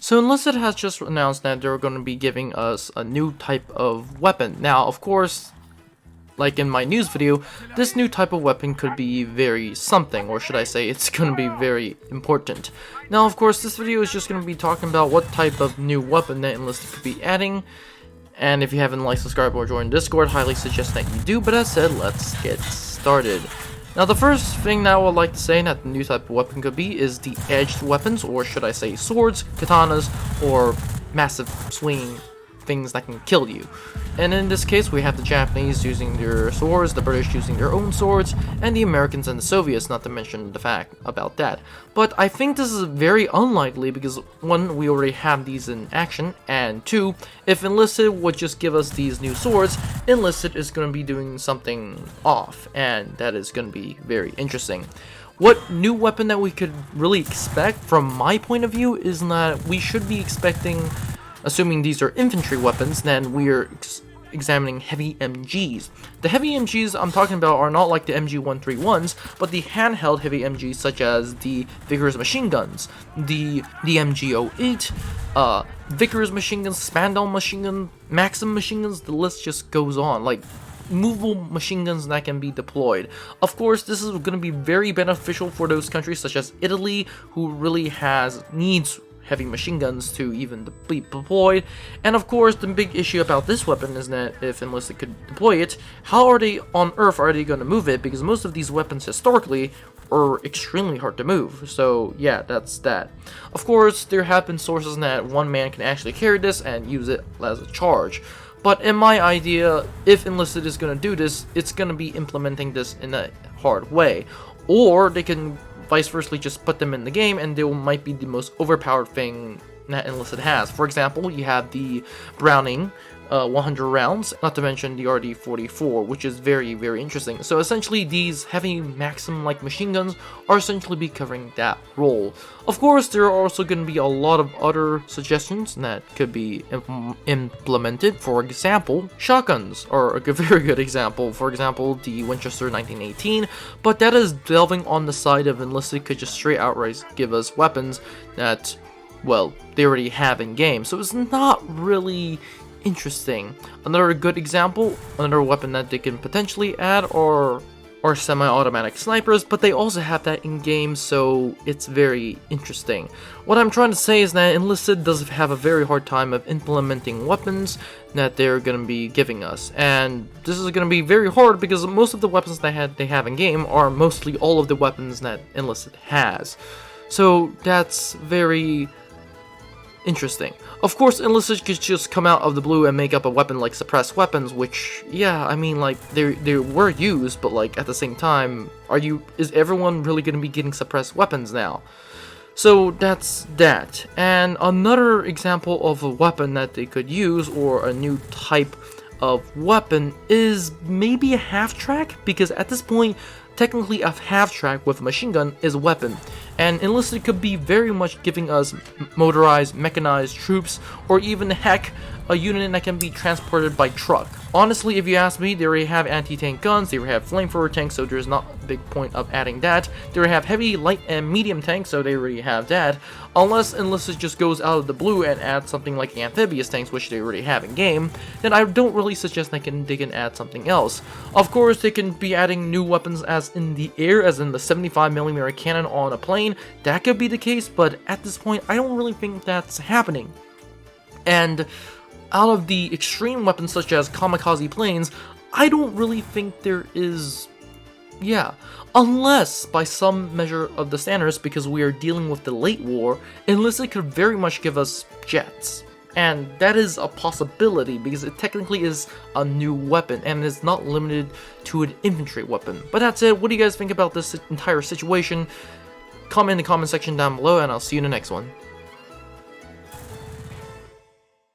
So Enlisted has just announced that they're going to be giving us a new type of weapon. Now, of course, like in my news video, this new type of weapon could be very something, or should I say it's going to be very important. Now, of course, this video is just going to be talking about what type of new weapon that Enlisted could be adding. And if you haven't liked, subscribed, or joined Discord, highly suggest that you do. But as said, let's get started. Now, the first thing that I would like to say that the new type of weapon could be is the edged weapons, or should I say swords, katanas, or massive swinging things that can kill you. And in this case, we have the Japanese using their swords, the British using their own swords, and the Americans and the Soviets, not to mention the fact about that. But I think this is very unlikely because, one, we already have these in action, and two, if Enlisted would just give us these new swords, Enlisted is going to be doing something off, and that is going to be very interesting. What new weapon that we could really expect, from my point of view, is that we should be expecting, assuming these are infantry weapons, then we are examining heavy MGs. The heavy MGs I'm talking about are not like the MG131s, but the handheld heavy MGs such as the Vickers machine guns, the MG08, Vickers machine guns, Spandau machine guns, Maxim machine guns, the list just goes on. Like, movable machine guns that can be deployed. Of course, this is going to be very beneficial for those countries such as Italy, who really needs heavy machine guns to even be deployed. And of course, the big issue about this weapon is that if Enlisted could deploy it, how are they on Earth are they going to move it? Because most of these weapons historically are extremely hard to move. So yeah, that's that. Of course, there have been sources that one man can actually carry this and use it as a charge. But in my idea, if Enlisted is going to do this, it's going to be implementing this in a hard way. Or they can vice versa just put them in the game and they might be the most overpowered thing that Enlisted has. For example, you have the Browning 100 rounds, not to mention the RD-44, which is very, very interesting. So essentially, these heavy Maxim-like machine guns are essentially be covering that role. Of course, there are also going to be a lot of other suggestions that could be implemented. For example, shotguns are a very good example. For example, the Winchester 1918, but that is delving on the side of Enlisted could just straight outright give us weapons that, well, they already have in game. So it's not really interesting. Another good example, another weapon that they can potentially add are semi-automatic snipers, but they also have that in game, so it's very interesting. What I'm trying to say is that Enlisted does have a very hard time of implementing weapons that they're going to be giving us, and this is going to be very hard because most of the weapons that they have in game are mostly all of the weapons that Enlisted has. So that's very interesting. Of course, Enlisted could just come out of the blue and make up a weapon like suppressed weapons, which, yeah, I mean, like, they were used, but, like, at the same time, is everyone really going to be getting suppressed weapons now? So that's that. And another example of a weapon that they could use, or a new type of weapon, is maybe a half-track, because at this point, technically a half-track with a machine gun is a weapon, and Enlisted could be very much giving us motorized, mechanized troops, or even, heck, a unit that can be transported by truck. Honestly, if you ask me, they already have anti-tank guns, they already have flamethrower tanks, so there's not a big point of adding that. They already have heavy, light, and medium tanks, so they already have that. Unless Enlisted just goes out of the blue and adds something like amphibious tanks, which they already have in game, then I don't really suggest they can add something else. Of course, they can be adding new weapons as in the air, as in the 75mm cannon on a plane. That could be the case, but at this point, I don't really think that's happening. And out of the extreme weapons such as kamikaze planes, I don't really think there is, yeah, unless by some measure of the standards, because we are dealing with the late war, Enlisted could very much give us jets. And that is a possibility because it technically is a new weapon and is not limited to an infantry weapon. But that's it. What do you guys think about this entire situation? Comment in the comment section down below and I'll see you in the next one.